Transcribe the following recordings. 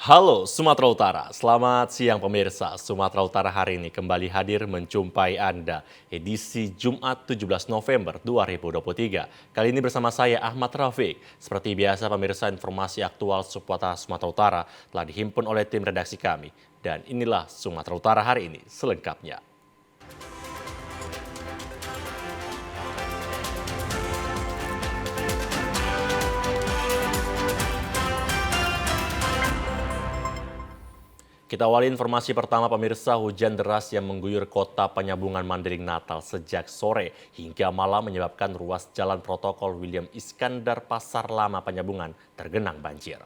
Halo Sumatera Utara, selamat siang pemirsa. Sumatera Utara hari ini kembali hadir menjumpai Anda edisi Jumat 17 November 2023. Kali ini bersama saya Ahmad Rafiq. Seperti biasa pemirsa, informasi aktual seputar Sumatera Utara telah dihimpun oleh tim redaksi kami. Dan inilah Sumatera Utara hari ini selengkapnya. Kita awali informasi pertama pemirsa, hujan deras yang mengguyur kota Penyambungan Mandailing Natal sejak sore hingga malam menyebabkan ruas jalan protokol William Iskandar Pasar Lama Penyambungan tergenang banjir.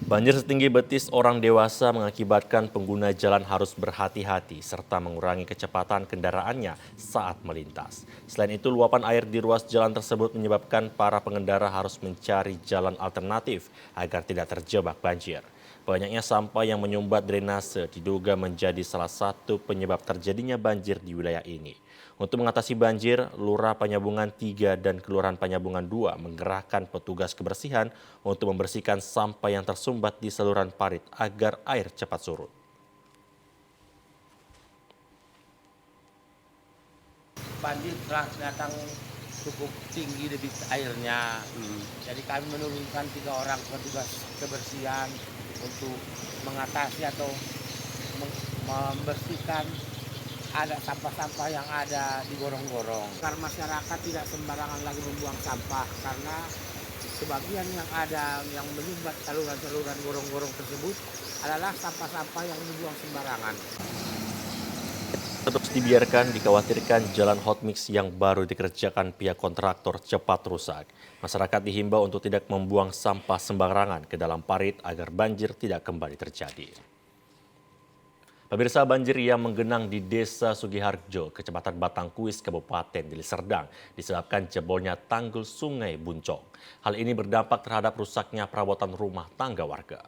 Banjir setinggi betis orang dewasa mengakibatkan pengguna jalan harus berhati-hati serta mengurangi kecepatan kendaraannya saat melintas. Selain itu, luapan air di ruas jalan tersebut menyebabkan para pengendara harus mencari jalan alternatif agar tidak terjebak banjir. Banyaknya sampah yang menyumbat drainase diduga menjadi salah satu penyebab terjadinya banjir di wilayah ini. Untuk mengatasi banjir, Lurah Penyambungan 3 dan Kelurahan Penyambungan 2 menggerahkan petugas kebersihan untuk membersihkan sampah yang tersumbat di saluran parit agar air cepat surut. Banjir telah datang cukup tinggi debit airnya. Jadi kami menurunkan 3 orang petugas kebersihan untuk mengatasi atau membersihkan ada sampah-sampah yang ada di gorong-gorong. Agar masyarakat tidak sembarangan lagi membuang sampah karena sebagian yang ada yang menyumbat saluran-saluran gorong-gorong tersebut adalah sampah-sampah yang dibuang sembarangan. Terus dibiarkan, dikhawatirkan jalan hotmix yang baru dikerjakan pihak kontraktor cepat rusak. Masyarakat dihimbau untuk tidak membuang sampah sembarangan ke dalam parit agar banjir tidak kembali terjadi. Pemirsa, banjir yang menggenang di Desa Sugiharjo, Kecamatan Batangkuis, Kabupaten Deli Serdang, disebabkan jebolnya tanggul Sungai Buncong. Hal ini berdampak terhadap rusaknya perabotan rumah tangga warga.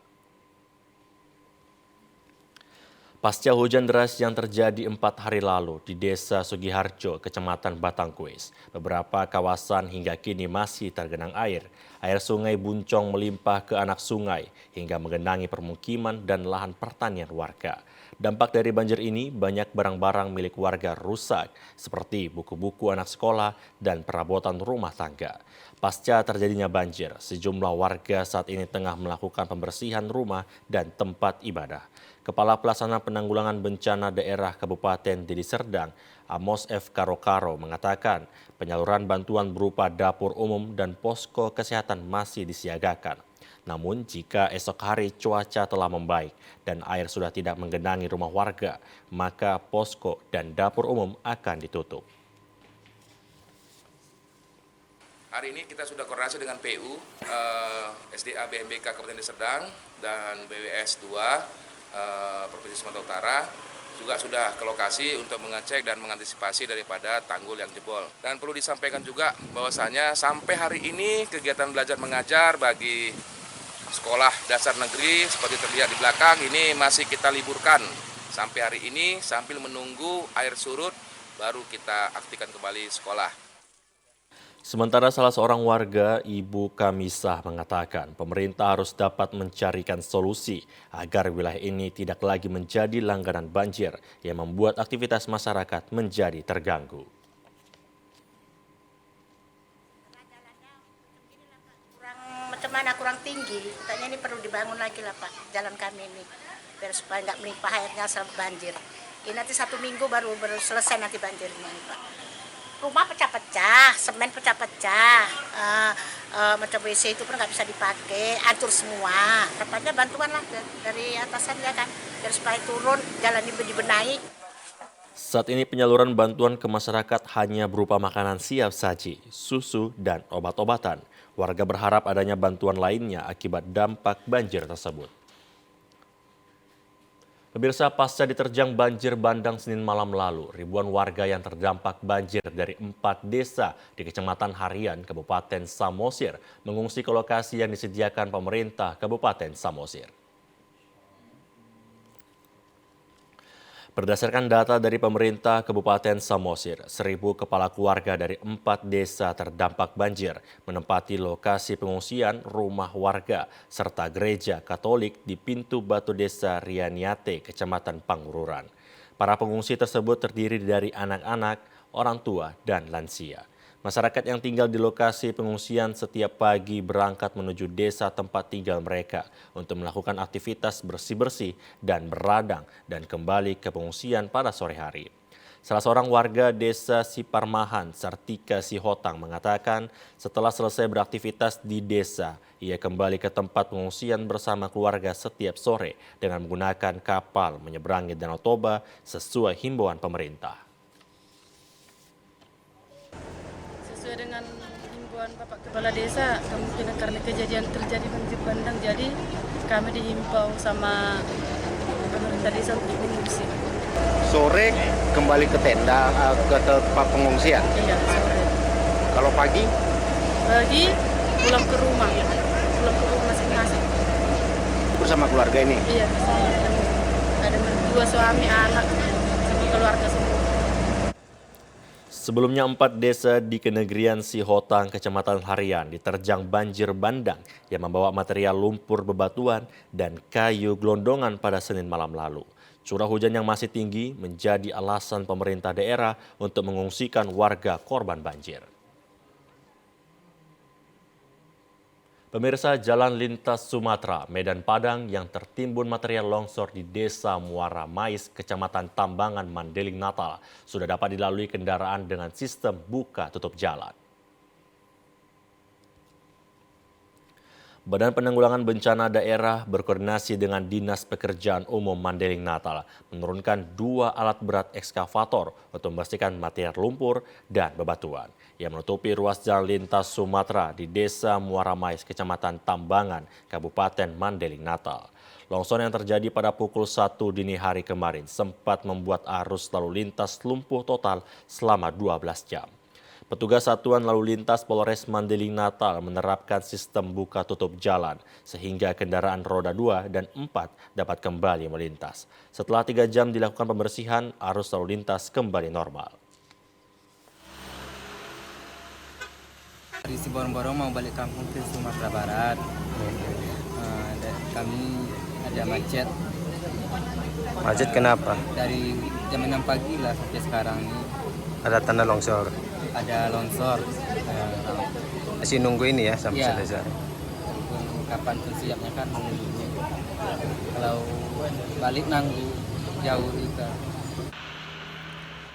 Pasca hujan deras yang terjadi 4 hari lalu di Desa Sugiharjo, Kecamatan Batangkuis, beberapa kawasan hingga kini masih tergenang air. Air Sungai Buncong melimpah ke anak sungai hingga menggenangi permukiman dan lahan pertanian warga. Dampak dari banjir ini, banyak barang-barang milik warga rusak, seperti buku-buku anak sekolah dan perabotan rumah tangga. Pasca terjadinya banjir, sejumlah warga saat ini tengah melakukan pembersihan rumah dan tempat ibadah. Kepala Pelaksana Penanggulangan Bencana Daerah Kabupaten Deli Serdang, Amos F. Karokaro, mengatakan penyaluran bantuan berupa dapur umum dan posko kesehatan masih disiagakan. Namun jika esok hari cuaca telah membaik dan air sudah tidak menggenangi rumah warga, maka posko dan dapur umum akan ditutup. Hari ini kita sudah koordinasi dengan PU, SDA BMBK Kabupaten Deli Serdang dan BWS 2 Provinsi Sumatera Utara juga sudah ke lokasi untuk mengecek dan mengantisipasi daripada tanggul yang jebol. Dan perlu disampaikan juga bahwasanya sampai hari ini kegiatan belajar mengajar bagi sekolah dasar negeri seperti terlihat di belakang ini masih kita liburkan sampai hari ini sambil menunggu air surut baru kita aktifkan kembali sekolah. Sementara salah seorang warga, Ibu Kamisah, mengatakan pemerintah harus dapat mencarikan solusi agar wilayah ini tidak lagi menjadi langganan banjir yang membuat aktivitas masyarakat menjadi terganggu. Kurang tinggi, katanya ini perlu dibangun lagi lah Pak, jalan kami ini, biar supaya nggak melimpah airnya saat banjir. Ini nanti 1 minggu baru selesai nanti banjirnya Pak. Rumah pecah-pecah, semen pecah-pecah, macam WC itu pun nggak bisa dipakai, hancur semua. Harapannya bantuan lah dari atasan ya kan, biar supaya turun, jalan ini dibenahi. Saat ini penyaluran bantuan ke masyarakat hanya berupa makanan siap saji, susu, dan obat-obatan. Warga berharap adanya bantuan lainnya akibat dampak banjir tersebut. Pemirsa, pasca diterjang banjir bandang Senin malam lalu, ribuan warga yang terdampak banjir dari 4 desa di Kecamatan Harian, Kabupaten Samosir, mengungsi ke lokasi yang disediakan pemerintah Kabupaten Samosir. Berdasarkan data dari pemerintah Kabupaten Samosir, 1.000 kepala keluarga dari 4 desa terdampak banjir menempati lokasi pengungsian rumah warga serta gereja Katolik di pintu Batu Desa Rianiate, Kecamatan Pangururan. Para pengungsi tersebut terdiri dari anak-anak, orang tua, dan lansia. Masyarakat yang tinggal di lokasi pengungsian setiap pagi berangkat menuju desa tempat tinggal mereka untuk melakukan aktivitas bersih-bersih dan beradang dan kembali ke pengungsian pada sore hari. Salah seorang warga desa Siparmahan, Sartika Sihotang, mengatakan setelah selesai beraktivitas di desa, ia kembali ke tempat pengungsian bersama keluarga setiap sore dengan menggunakan kapal menyeberangi Danau Toba sesuai himbauan pemerintah. Sesuai dengan himbauan Bapak Kepala Desa, kemungkinan karena kejadian terjadi banjir bandang, jadi kami dihimbau sama pemerintah desa untuk mengungsi. Sore kembali ke tenda, ke tempat pengungsian. Iya, sore. Kalau pagi? Pagi pulang ke rumah masing-masing. Bersama keluarga ini? Iya, ada berdua suami, anak, sama keluarga semua. Sebelumnya 4 desa di Kenegrian Sihotang, Kecamatan Harian diterjang banjir bandang yang membawa material lumpur bebatuan dan kayu gelondongan pada Senin malam lalu. Curah hujan yang masih tinggi menjadi alasan pemerintah daerah untuk mengungsikan warga korban banjir. Pemirsa, jalan lintas Sumatera, Medan Padang yang tertimbun material longsor di Desa Muara Mais, Kecamatan Tambangan, Mandeling, Natal, sudah dapat dilalui kendaraan dengan sistem buka tutup jalan. Badan Penanggulangan Bencana Daerah berkoordinasi dengan Dinas Pekerjaan Umum Mandeling, Natal menurunkan 2 alat berat ekskavator untuk membersihkan material lumpur dan bebatuan yang menutupi ruas jalan lintas Sumatera di Desa Muara Mais, Kecamatan Tambangan, Kabupaten Mandeling, Natal. Longsor yang terjadi pada pukul 1 dini hari kemarin sempat membuat arus lalu lintas lumpuh total selama 12 jam. Petugas Satuan Lalu Lintas Polres Mandeling, Natal menerapkan sistem buka tutup jalan sehingga kendaraan roda 2 dan 4 dapat kembali melintas. Setelah 3 jam dilakukan pembersihan, arus lalu lintas kembali normal. Dari Siborong-Borong mau balik kampung ke Sumatera Barat. Kami ada macet. Macet kenapa? Dari jam 6 pagi lah sampai sekarang ini. Ada tanda longsor. Ada longsor. Masih nunggu ini ya sampai Iya. selesai. Kapan pun siapnya kan menunggunya. Kalau balik nanggu jauh juga.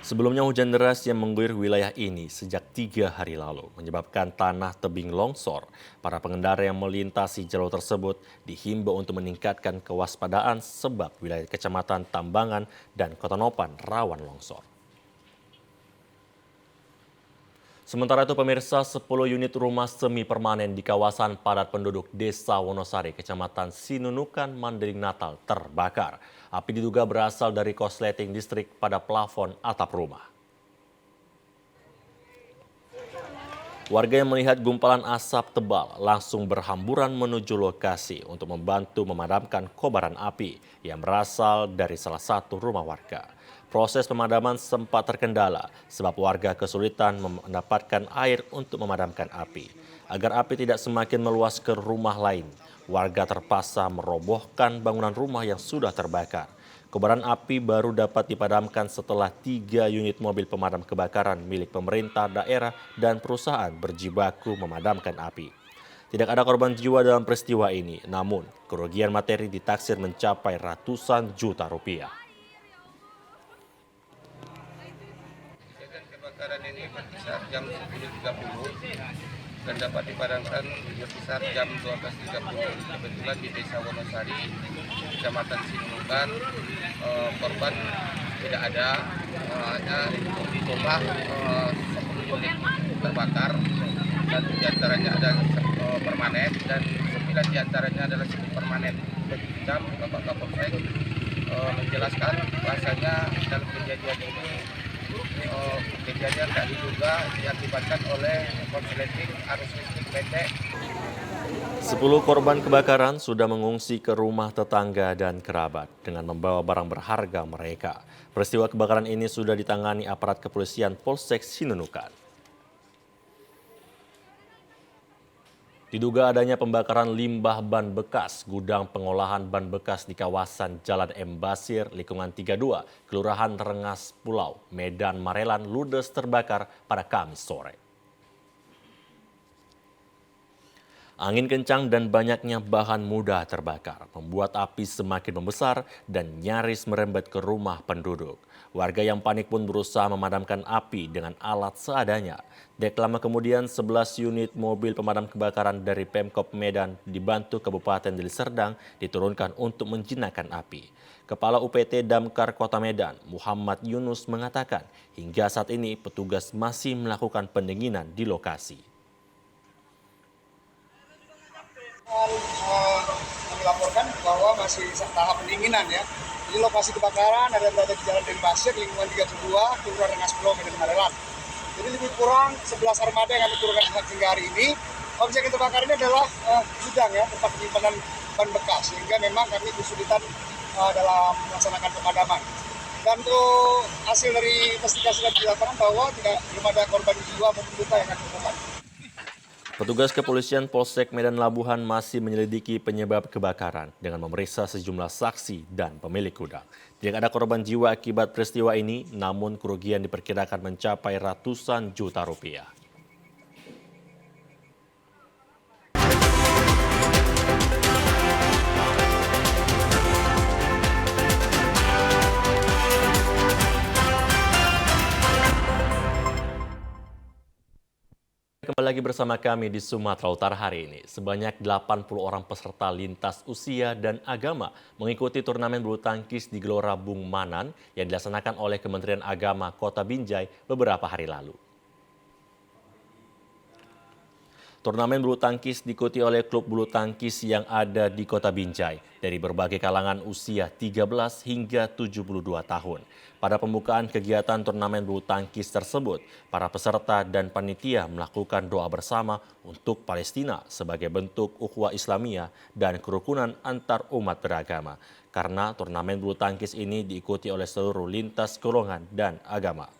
Sebelumnya hujan deras yang mengguyur wilayah ini sejak 3 hari lalu menyebabkan tanah tebing longsor. Para pengendara yang melintasi jalur tersebut dihimbau untuk meningkatkan kewaspadaan sebab wilayah Kecamatan Tambangan dan Kota Nopan rawan longsor. Sementara itu pemirsa, 10 unit rumah semi permanen di kawasan padat penduduk Desa Wonosari, Kecamatan Sinunukan, Mandeling, Natal terbakar. Api diduga berasal dari korsleting listrik pada plafon atap rumah. Warga yang melihat gumpalan asap tebal langsung berhamburan menuju lokasi untuk membantu memadamkan kobaran api yang berasal dari salah satu rumah warga. Proses pemadaman sempat terkendala sebab warga kesulitan mendapatkan air untuk memadamkan api. Agar api tidak semakin meluas ke rumah lain, warga terpaksa merobohkan bangunan rumah yang sudah terbakar. Kobaran api baru dapat dipadamkan setelah 3 unit mobil pemadam kebakaran milik pemerintah daerah dan perusahaan berjibaku memadamkan api. Tidak ada korban jiwa dalam peristiwa ini, namun kerugian materi ditaksir mencapai ratusan juta rupiah. Kebakaran ini berkisar jam 10.30 dan dapat dipadamkan berkisar jam 12.30. Kebetulan di Desa Wonosari, Kecamatan Sinunukan, korban tidak ada, hanya rumah 10 unit terbakar dan diantaranya ada permanen dan 9 diantaranya adalah semi permanen. Dan Bapak Kapolsek menjelaskan bahasanya dalam kejadian ini kejadian tak diduga diakibatkan oleh korsleting arus listrik pendek. 10 korban kebakaran sudah mengungsi ke rumah tetangga dan kerabat dengan membawa barang berharga mereka. Peristiwa kebakaran ini sudah ditangani aparat kepolisian Polsek Sinunukan. Diduga adanya pembakaran limbah ban bekas, gudang pengolahan ban bekas di kawasan Jalan M. Basir, lingkungan 32, Kelurahan Rengas Pulau, Medan Marelan, ludes terbakar pada Kamis sore. Angin kencang dan banyaknya bahan mudah terbakar membuat api semakin membesar dan nyaris merembet ke rumah penduduk. Warga yang panik pun berusaha memadamkan api dengan alat seadanya. Dek lama kemudian 11 unit mobil pemadam kebakaran dari Pemkop Medan dibantu Kabupaten Deli Serdang diturunkan untuk menjinakkan api. Kepala UPT Damkar Kota Medan, Muhammad Yunus mengatakan hingga saat ini petugas masih melakukan pendinginan di lokasi. Kami laporkan bahwa masih tahap pendinginan ya. Jadi lokasi kebakaran ada berada di Jalan M. Basir, lingkungan 32, Kelurahan Rengas Pulau, Medan Marelan. Jadi lebih kurang 11 armada yang kami turunkan hingga hari ini. Objek yang terbakar ini adalah gudang ya, tempat penyimpanan ban bekas. Sehingga memang kami kesulitan dalam melaksanakan pemadaman. Dan untuk hasil dari investigasi yang dilakukan bahwa belum ada korban jiwa maupun luka yang kami temukan. Petugas kepolisian Polsek Medan Labuhan masih menyelidiki penyebab kebakaran dengan memeriksa sejumlah saksi dan pemilik gudang. Tidak ada korban jiwa akibat peristiwa ini, namun kerugian diperkirakan mencapai ratusan juta rupiah. Kembali lagi bersama kami di Sumatera Utara hari ini. Sebanyak 80 orang peserta lintas usia dan agama mengikuti turnamen bulu tangkis di Gelora Bung Manan yang dilaksanakan oleh Kementerian Agama Kota Binjai beberapa hari lalu. Turnamen bulu tangkis diikuti oleh klub bulu tangkis yang ada di Kota Binjai dari berbagai kalangan usia 13 hingga 72 tahun. Pada pembukaan kegiatan turnamen bulu tangkis tersebut, para peserta dan panitia melakukan doa bersama untuk Palestina sebagai bentuk ukhuwah Islamiyah dan kerukunan antar umat beragama. Karena turnamen bulu tangkis ini diikuti oleh seluruh lintas golongan dan agama.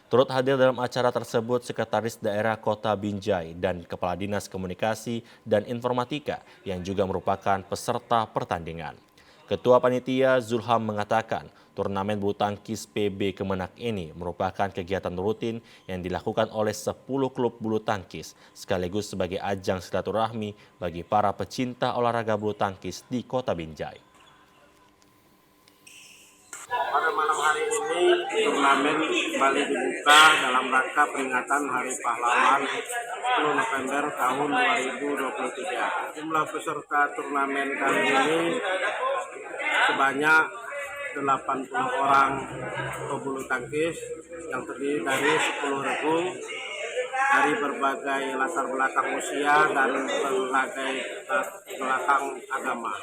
Turut hadir dalam acara tersebut Sekretaris Daerah Kota Binjai dan Kepala Dinas Komunikasi dan Informatika yang juga merupakan peserta pertandingan. Ketua Panitia Zulham mengatakan turnamen bulu tangkis PB Kemenak ini merupakan kegiatan rutin yang dilakukan oleh 10 klub bulu tangkis sekaligus sebagai ajang silaturahmi bagi para pecinta olahraga bulu tangkis di Kota Binjai. Pada malam hari ini turnamen kembali dibuka dalam rangka peringatan Hari Pahlawan 10 November tahun 2023. Jumlah peserta turnamen kali ini sebanyak 80 orang pebulu tangkis yang terdiri dari 10 regu dari berbagai latar belakang usia dan berbagai latar belakang agama.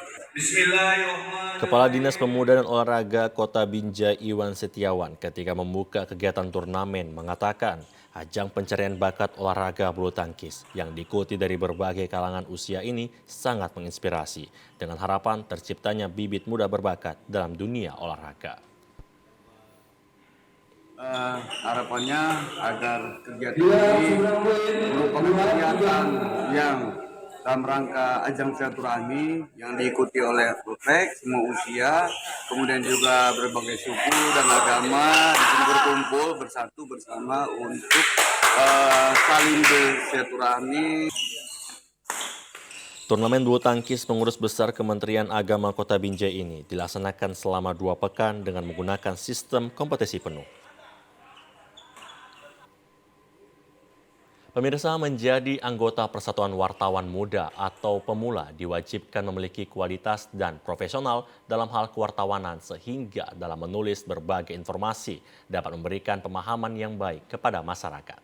Kepala Dinas Pemuda dan Olahraga Kota Binjai Iwan Setiawan ketika membuka kegiatan turnamen mengatakan ajang pencarian bakat olahraga bulu tangkis yang diikuti dari berbagai kalangan usia ini sangat menginspirasi dengan harapan terciptanya bibit muda berbakat dalam dunia olahraga. Harapannya agar kegiatan ini merupakan kegiatan yang dalam rangka ajang silaturahmi yang diikuti oleh Polsek semua usia, kemudian juga berbagai suku dan agama di sini berkumpul bersatu bersama untuk saling bersilaturahmi. Turnamen bulu tangkis pengurus besar Kementerian Agama Kota Binjai ini dilaksanakan selama 2 pekan dengan menggunakan sistem kompetisi penuh. Pemirsa, menjadi anggota Persatuan Wartawan Muda atau Pemula diwajibkan memiliki kualitas dan profesional dalam hal kewartawanan sehingga dalam menulis berbagai informasi dapat memberikan pemahaman yang baik kepada masyarakat.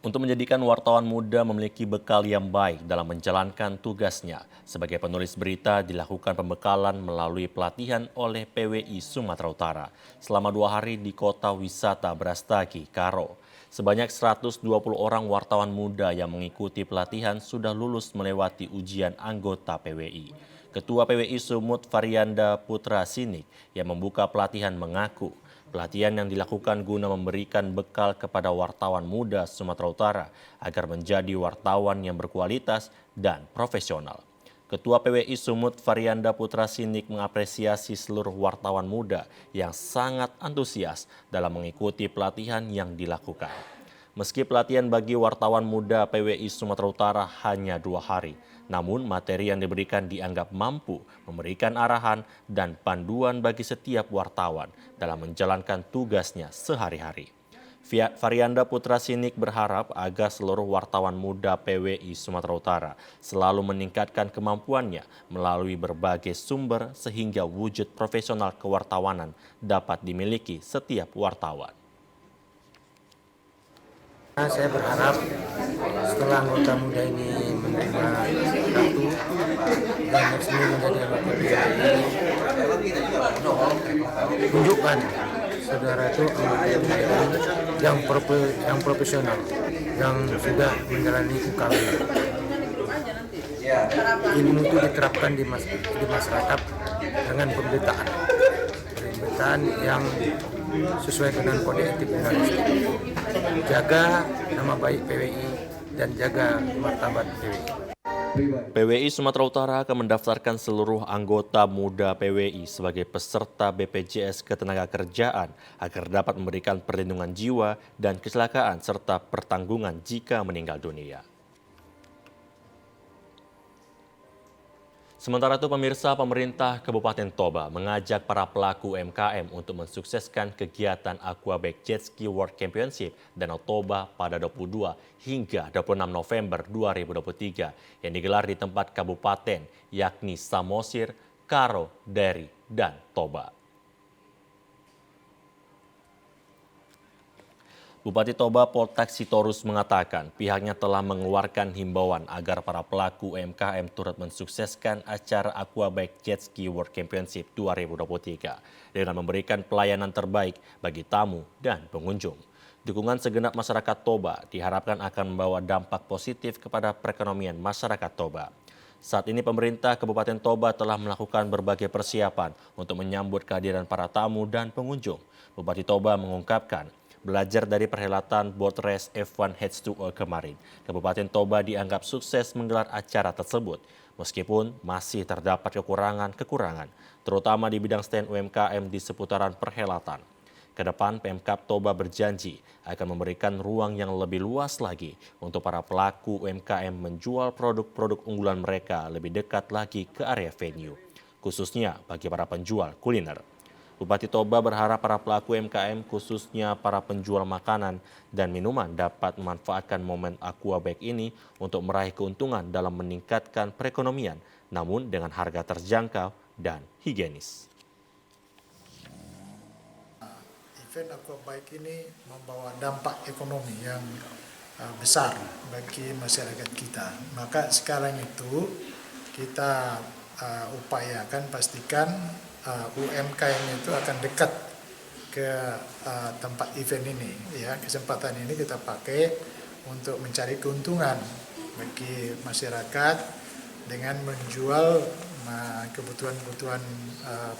Untuk menjadikan wartawan muda memiliki bekal yang baik dalam menjalankan tugasnya, sebagai penulis berita dilakukan pembekalan melalui pelatihan oleh PWI Sumatera Utara selama 2 hari di Kota Wisata Brastagi, Karo. Sebanyak 120 orang wartawan muda yang mengikuti pelatihan sudah lulus melewati ujian anggota PWI. Ketua PWI Sumut Varianda Putra Sinik yang membuka pelatihan mengaku pelatihan yang dilakukan guna memberikan bekal kepada wartawan muda Sumatera Utara agar menjadi wartawan yang berkualitas dan profesional. Ketua PWI Sumut Varianda Putra Sinik mengapresiasi seluruh wartawan muda yang sangat antusias dalam mengikuti pelatihan yang dilakukan. Meski pelatihan bagi wartawan muda PWI Sumatera Utara hanya 2 hari, namun materi yang diberikan dianggap mampu memberikan arahan dan panduan bagi setiap wartawan dalam menjalankan tugasnya sehari-hari. Varianda Putra Sinik berharap agar seluruh wartawan muda PWI Sumatera Utara selalu meningkatkan kemampuannya melalui berbagai sumber sehingga wujud profesional kewartawanan dapat dimiliki setiap wartawan. Saya berharap setelah anggota muda ini menerima kartu dan resmi menjadi anggota PWI, tunjukkan saudara itu anggota PWI yang profesional, yang sudah menjalani UKW. Ilmu itu diterapkan di masyarakat dengan pemberitaan yang sesuai dengan kode etik jurnalistik. Jaga nama baik PWI dan jaga martabat PWI. PWI Sumatera Utara akan mendaftarkan seluruh anggota muda PWI sebagai peserta BPJS Ketenagakerjaan agar dapat memberikan perlindungan jiwa dan kecelakaan serta pertanggungan jika meninggal dunia. Sementara itu pemirsa, pemerintah Kabupaten Toba mengajak para pelaku UMKM untuk mensukseskan kegiatan Aquabaik Jet Ski World Championship Danau Toba pada 22 hingga 26 November 2023 yang digelar di tempat kabupaten yakni Samosir, Karo, Deri, dan Toba. Bupati Toba Poltek Sitorus mengatakan pihaknya telah mengeluarkan himbauan agar para pelaku UMKM turut mensukseskan acara Aquabaik Jet Ski World Championship 2023 dengan memberikan pelayanan terbaik bagi tamu dan pengunjung. Dukungan segenap masyarakat Toba diharapkan akan membawa dampak positif kepada perekonomian masyarakat Toba. Saat ini pemerintah Kabupaten Toba telah melakukan berbagai persiapan untuk menyambut kehadiran para tamu dan pengunjung. Bupati Toba mengungkapkan, belajar dari perhelatan boat race F1 H2O kemarin, Kabupaten Toba dianggap sukses menggelar acara tersebut, meskipun masih terdapat kekurangan, terutama di bidang stand UMKM di seputaran perhelatan. Kedepan Pemkab Toba berjanji akan memberikan ruang yang lebih luas lagi untuk para pelaku UMKM menjual produk-produk unggulan mereka lebih dekat lagi ke area venue, khususnya bagi para penjual kuliner. Bupati Toba berharap para pelaku UMKM khususnya para penjual makanan dan minuman dapat memanfaatkan momen Aquabaik ini untuk meraih keuntungan dalam meningkatkan perekonomian, namun dengan harga terjangkau dan higienis. Event Aquabaik ini membawa dampak ekonomi yang besar bagi masyarakat kita. Maka sekarang itu kita upayakan pastikan UMKM itu akan dekat ke tempat event ini. Ya, kesempatan ini kita pakai untuk mencari keuntungan bagi masyarakat dengan menjual kebutuhan-kebutuhan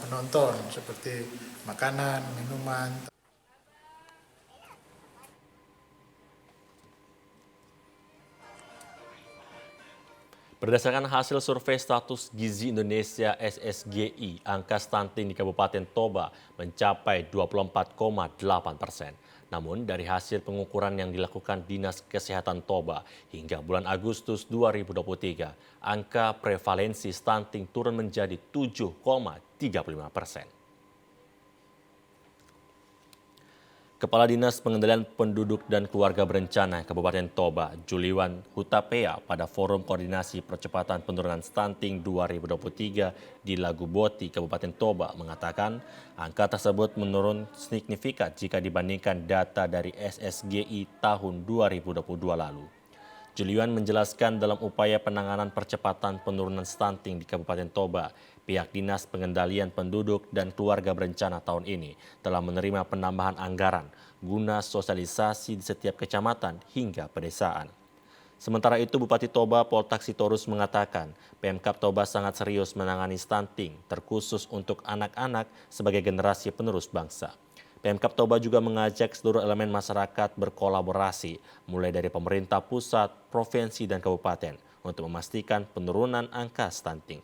penonton seperti makanan, minuman. Berdasarkan hasil survei status gizi Indonesia SSGI, angka stunting di Kabupaten Toba mencapai 24,8%. Namun dari hasil pengukuran yang dilakukan Dinas Kesehatan Toba hingga bulan Agustus 2023, angka prevalensi stunting turun menjadi 7,35%. Kepala Dinas Pengendalian Penduduk dan Keluarga Berencana Kabupaten Toba, Juliwan Hutapea, pada Forum Koordinasi Percepatan Penurunan Stunting 2023 di Laguboti, Kabupaten Toba, mengatakan angka tersebut menurun signifikan jika dibandingkan data dari SSGI tahun 2022 lalu. Julian menjelaskan dalam upaya penanganan percepatan penurunan stunting di Kabupaten Toba, pihak Dinas Pengendalian Penduduk dan Keluarga Berencana tahun ini telah menerima penambahan anggaran guna sosialisasi di setiap kecamatan hingga pedesaan. Sementara itu, Bupati Toba Poltak Sitorus mengatakan Pemkab Toba sangat serius menangani stunting, terkhusus untuk anak-anak sebagai generasi penerus bangsa. Pemkab Toba juga mengajak seluruh elemen masyarakat berkolaborasi, mulai dari pemerintah pusat, provinsi, dan kabupaten, untuk memastikan penurunan angka stunting.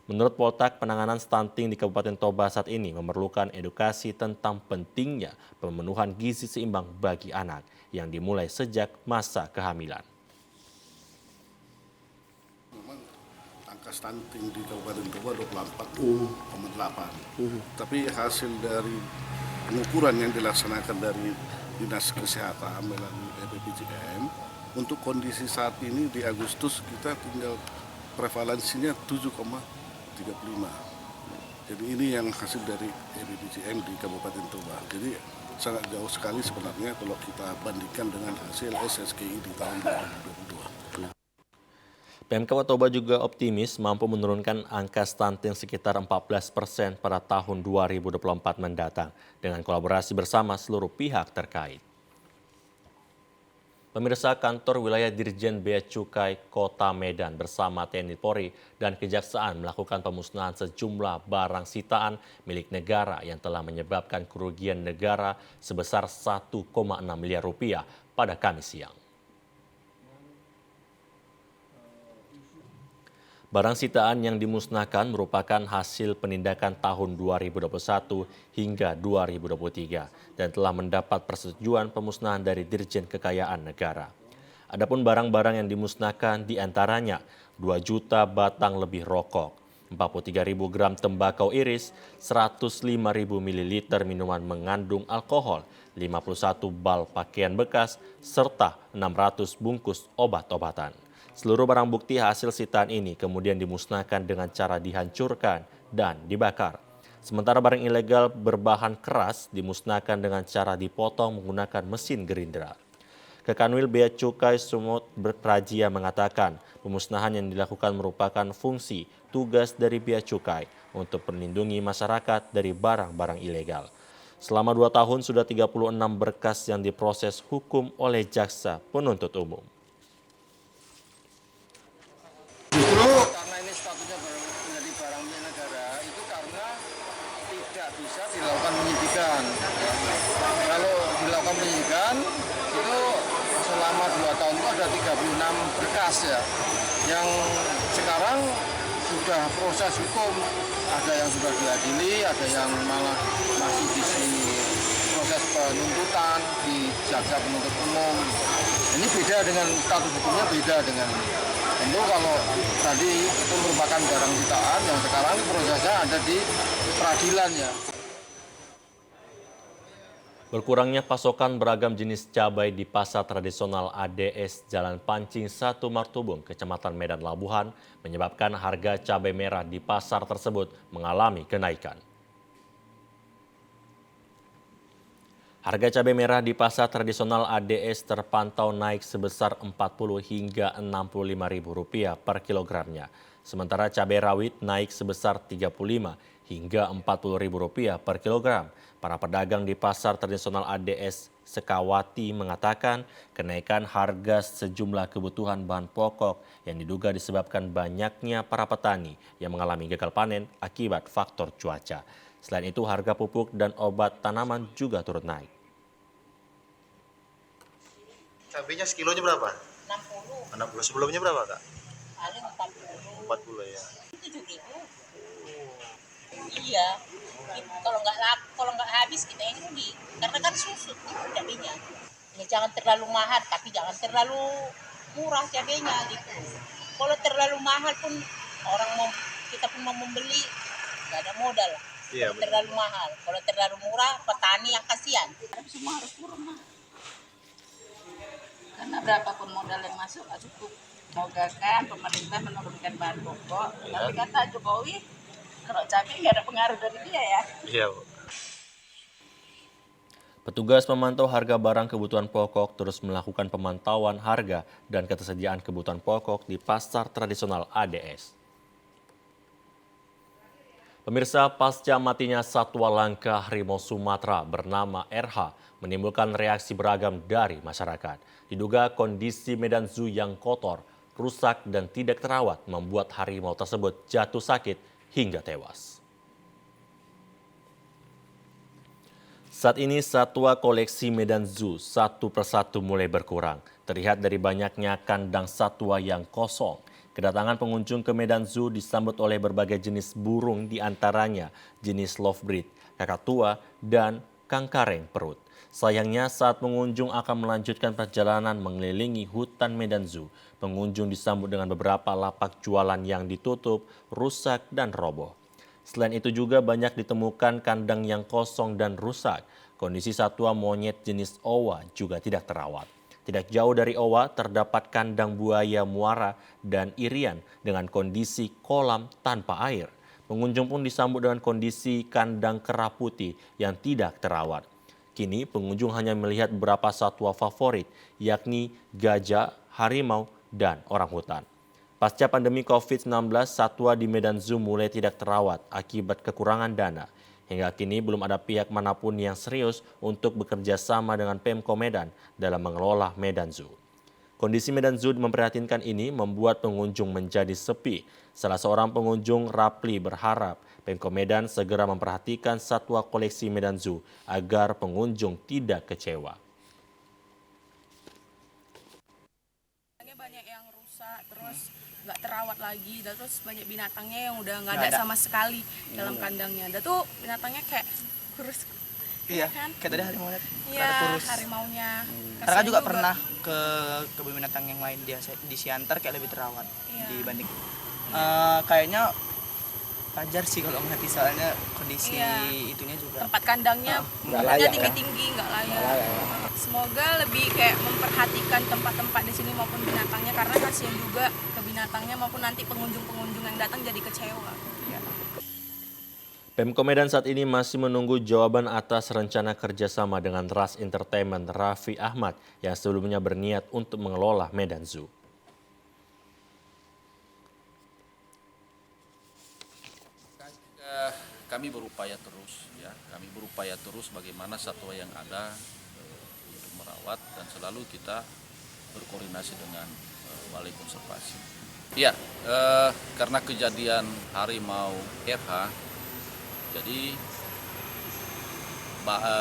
Menurut Poltak, penanganan stunting di Kabupaten Toba saat ini memerlukan edukasi tentang pentingnya pemenuhan gizi seimbang bagi anak yang dimulai sejak masa kehamilan. Angka stunting di Kabupaten Toba 24,8. Tapi hasil dari pengukuran yang dilaksanakan dari Dinas Kesehatan melalui BPJM, untuk kondisi saat ini di Agustus kita tinggal prevalensinya 7,35. Jadi ini yang hasil dari BPJM di Kabupaten Toba. Jadi sangat jauh sekali sebenarnya kalau kita bandingkan dengan hasil SSKI di tahun 2022. Pemkab Toba juga optimis mampu menurunkan angka stunting sekitar 14% pada tahun 2024 mendatang dengan kolaborasi bersama seluruh pihak terkait. Pemirsa, kantor wilayah Dirjen Bea Cukai Kota Medan bersama TNI Polri dan Kejaksaan melakukan pemusnahan sejumlah barang sitaan milik negara yang telah menyebabkan kerugian negara sebesar 1,6 miliar rupiah pada Kamis siang. Barang sitaan yang dimusnahkan merupakan hasil penindakan tahun 2021 hingga 2023 dan telah mendapat persetujuan pemusnahan dari Dirjen Kekayaan Negara. Adapun barang-barang yang dimusnahkan diantaranya 2 juta batang lebih rokok, 43.000 gram tembakau iris, 105.000 ml minuman mengandung alkohol, 51 bal pakaian bekas, serta 600 bungkus obat-obatan. Seluruh barang bukti hasil sitaan ini kemudian dimusnahkan dengan cara dihancurkan dan dibakar. Sementara barang ilegal berbahan keras dimusnahkan dengan cara dipotong menggunakan mesin gerindra. Kekanwil Bea Cukai Sumut Berprajia mengatakan pemusnahan yang dilakukan merupakan fungsi tugas dari Bea Cukai untuk melindungi masyarakat dari barang-barang ilegal. Selama 2 tahun sudah 36 berkas yang diproses hukum oleh jaksa penuntut umum. Justru karena ini statusnya menjadi barang milik negara itu karena tidak bisa dilakukan penyidikan. Kalau dilakukan penyidikan itu selama 2 tahun itu ada 36 berkas ya, yang sekarang sudah proses hukum, ada yang sudah diadili, ada yang malah masih di proses penuntutan di jaksa penuntut umum. Ini beda dengan status hukumnya, beda dengan tentu kalau tadi itu merupakan barang sitaan yang sekarang prosesnya ada di peradilan ya. Berkurangnya pasokan beragam jenis cabai di pasar tradisional ADS Jalan Pancing 1 Martubung, Kecamatan Medan Labuhan, menyebabkan harga cabai merah di pasar tersebut mengalami kenaikan. Harga cabai merah di pasar tradisional ADS terpantau naik sebesar Rp40 hingga Rp65.000 per kilogramnya. Sementara cabai rawit naik sebesar Rp35 hingga Rp40.000 per kilogram. Para pedagang di pasar tradisional ADS Sekawati mengatakan kenaikan harga sejumlah kebutuhan bahan pokok yang diduga disebabkan banyaknya para petani yang mengalami gagal panen akibat faktor cuaca. Selain itu, harga pupuk dan obat tanaman juga turut naik. Cabenya sekilonya berapa? 60. 60. Sebelumnya berapa, Kak? Paling 40. 40 ya. 7.000. Iya. Kalau nggak habis kita yang rugi. Karena kan susut gitu cabenya. Ya jangan terlalu mahal tapi jangan terlalu murah cabenya gitu. Kalau terlalu mahal pun kita pun mau membeli nggak ada modal. Iya, terlalu mahal. Kalau terlalu murah petani yang kasihan. Tapi semua harus turun mah. Karena berapapun modal yang masuk nggak cukup. Semoga kan pemerintah menurunkan bahan pokok. Tapi kata Jokowi, kalau cabai nggak ada pengaruh dari dia ya. Iya, Bu. Petugas pemantau harga barang kebutuhan pokok terus melakukan pemantauan harga dan ketersediaan kebutuhan pokok di pasar tradisional ADS. Pemirsa, pasca matinya satwa langka harimau Sumatera bernama RH menimbulkan reaksi beragam dari masyarakat. Diduga kondisi medan zoo yang kotor, rusak dan tidak terawat membuat harimau tersebut jatuh sakit hingga tewas. Saat ini satwa koleksi Medan Zoo satu persatu mulai berkurang. Terlihat dari banyaknya kandang satwa yang kosong. Kedatangan pengunjung ke Medan Zoo disambut oleh berbagai jenis burung, diantaranya jenis lovebird, kakatua, dan kangkareng perut. Sayangnya saat pengunjung akan melanjutkan perjalanan mengelilingi hutan Medan Zoo, pengunjung disambut dengan beberapa lapak jualan yang ditutup, rusak, dan roboh. Selain itu juga banyak ditemukan kandang yang kosong dan rusak. Kondisi satwa monyet jenis owa juga tidak terawat. Tidak jauh dari owa terdapat kandang buaya muara dan irian dengan kondisi kolam tanpa air. Pengunjung pun disambut dengan kondisi kandang kera putih yang tidak terawat. Kini pengunjung hanya melihat beberapa satwa favorit, yakni gajah, harimau, dan orangutan. Pasca pandemi COVID-19, satwa di Medan Zoo mulai tidak terawat akibat kekurangan dana. Hingga kini belum ada pihak manapun yang serius untuk bekerja sama dengan Pemko Medan dalam mengelola Medan Zoo. Kondisi Medan Zoo memprihatinkan ini membuat pengunjung menjadi sepi. Salah seorang pengunjung, Rapli, berharap Pemko Medan segera memperhatikan satwa koleksi Medan Zoo agar pengunjung tidak kecewa. Banyak yang rusak, terus nggak terawat lagi, dan terus banyak binatangnya yang udah nggak ada sama sekali dalam kandangnya. Dan tuh binatangnya kayak kurus. Iya, kan? kayak tadi harimau lihat. Iya, harimaunya. Karena juga pernah ke kebun binatang yang lain di Siantar kayak lebih terawat dibanding. Kayaknya wajar sih kalau mati, soalnya kondisi itunya juga. Tempat kandangnya tinggi-tinggi, nggak layak. Semoga lebih kayak memperhatikan tempat-tempat di sini maupun binatangnya, karena kasihan juga ke binatangnya maupun nanti pengunjung-pengunjung yang datang jadi kecewa. Pemko Medan saat ini masih menunggu jawaban atas rencana kerjasama dengan Ras Entertainment Raffi Ahmad yang sebelumnya berniat untuk mengelola Medan Zoo. Kami berupaya terus bagaimana satwa yang ada untuk merawat, dan selalu kita berkoordinasi dengan Balai Konservasi. Ya, karena kejadian harimau RH, jadi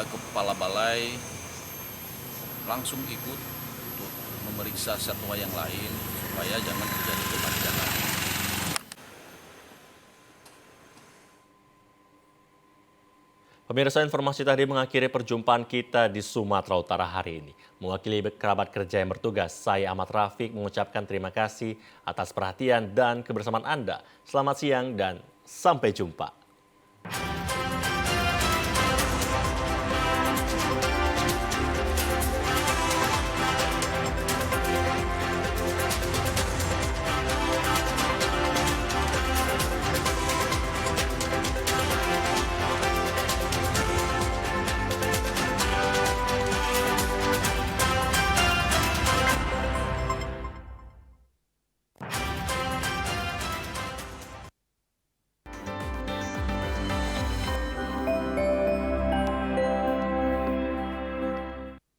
kepala balai langsung ikut untuk memeriksa satwa yang lain supaya jangan terjadi kematian lagi. Pemirsa, informasi tadi mengakhiri perjumpaan kita di Sumatera Utara hari ini. Mewakili kerabat kerja yang bertugas, saya Ahmad Rafiq mengucapkan terima kasih atas perhatian dan kebersamaan Anda. Selamat siang dan sampai jumpa.